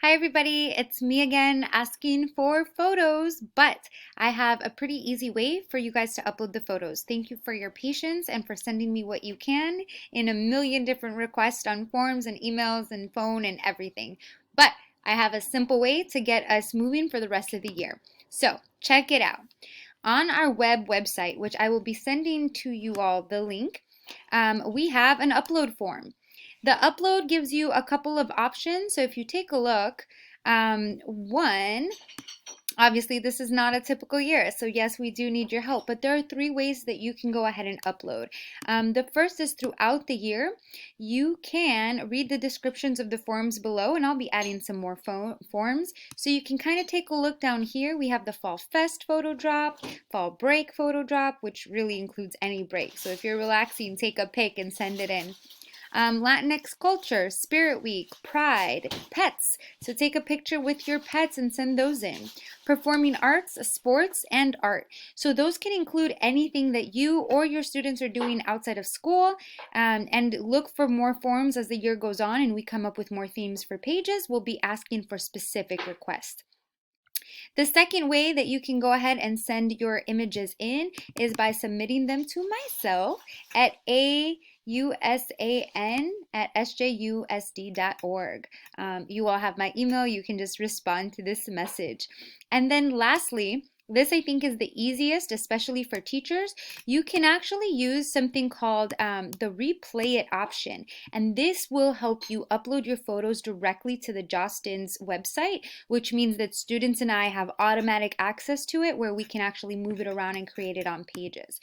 Hi everybody, it's me again asking for photos, but I have a pretty easy way for you guys to upload the photos. Thank you for your patience and for sending me what you can in a million different requests on forms and emails and phone and everything. But I have a simple way to get us moving for the rest of the year. So check it out. On our website, which I will be sending to you all the link, we have an upload form. The upload gives you a couple of options. So if you take a look, one, obviously this is not a typical year. So yes, we do need your help, but there are three ways that you can go ahead and upload. The first is throughout the year. You can read the descriptions of the forms below, and I'll be adding some more forms. So you can kind of take a look down here. We have the Fall Fest photo drop, Fall Break photo drop, which really includes any break. So if you're relaxing, take a pic and send it in. Latinx culture, Spirit Week, Pride, pets. So take a picture with your pets and send those in. Performing arts, sports, and art. So those can include anything that you or your students are doing outside of school. And look for more forms as the year goes on and we come up with more themes for pages. We'll be asking for specific requests. The second way that you can go ahead and send your images in is by submitting them to myself at ausan@sjusd.org. You all have my email. You can just respond to this message. And then lastly, this I think is the easiest, especially for teachers. You can actually use something called the replay it option. And this will help you upload your photos directly to the Jostens website, which means that students and I have automatic access to it where we can actually move it around and create it on pages.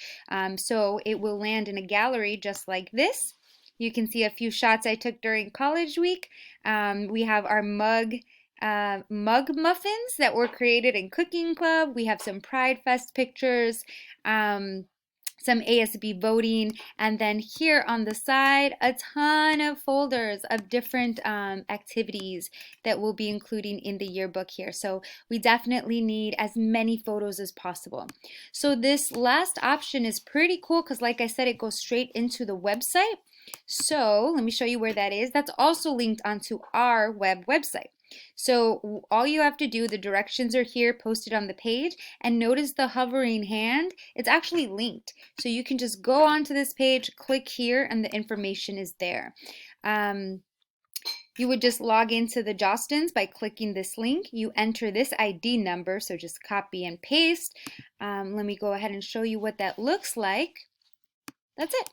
So it will land in a gallery just like this. You can see a few shots I took during college week. We have our mug muffins that were created in Cooking Club. We have some Pride Fest pictures, some ASB voting, and then here on the side, a ton of folders of different activities that we'll be including in the yearbook here. So we definitely need as many photos as possible. So this last option is pretty cool because like I said, it goes straight into the website. So let me show you where that is. That's also linked onto our website. So all you have to do, the directions are here posted on the page, and notice the hovering hand, it's actually linked. So you can just go onto this page, click here, and the information is there. You would just log into the Jostens by clicking this link. You enter this ID number, so just copy and paste. Let me go ahead and show you what that looks like. That's it.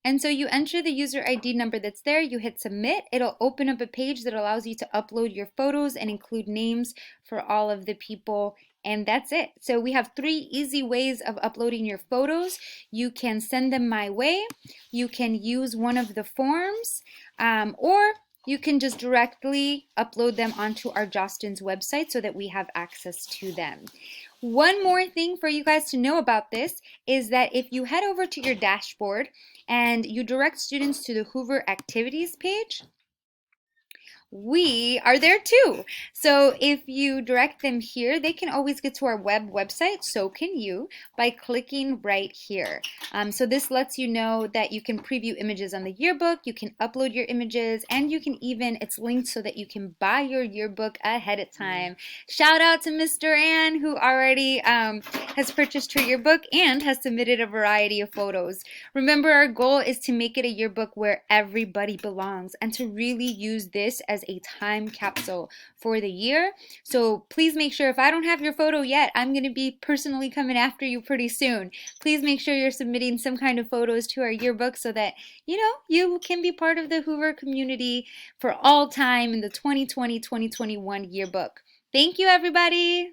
And so you enter the user ID number that's there, you hit submit, it'll open up a page that allows you to upload your photos and include names for all of the people, and that's it. So we have three easy ways of uploading your photos. You can send them my way, you can use one of the forms, or you can just directly upload them onto our Jostens website so that we have access to them. One more thing for you guys to know about this is that if you head over to your dashboard and you direct students to the Hoover Activities page, we are there too. So if you direct them here, they can always get to our website, so can you, by clicking right here. So this lets you know that you can preview images on the yearbook, you can upload your images, and you can even, it's linked so that you can buy your yearbook ahead of time. Shout out to Mr. Ann, who already has purchased her yearbook and has submitted a variety of photos. Remember, our goal is to make it a yearbook where everybody belongs and to really use this as a time capsule for the year. So please make sure, if I don't have your photo yet, I'm going to be personally coming after you pretty soon. Please make sure you're submitting some kind of photos to our yearbook so that, you know, you can be part of the Hoover community for all time in the 2020-2021 yearbook. Thank you, everybody.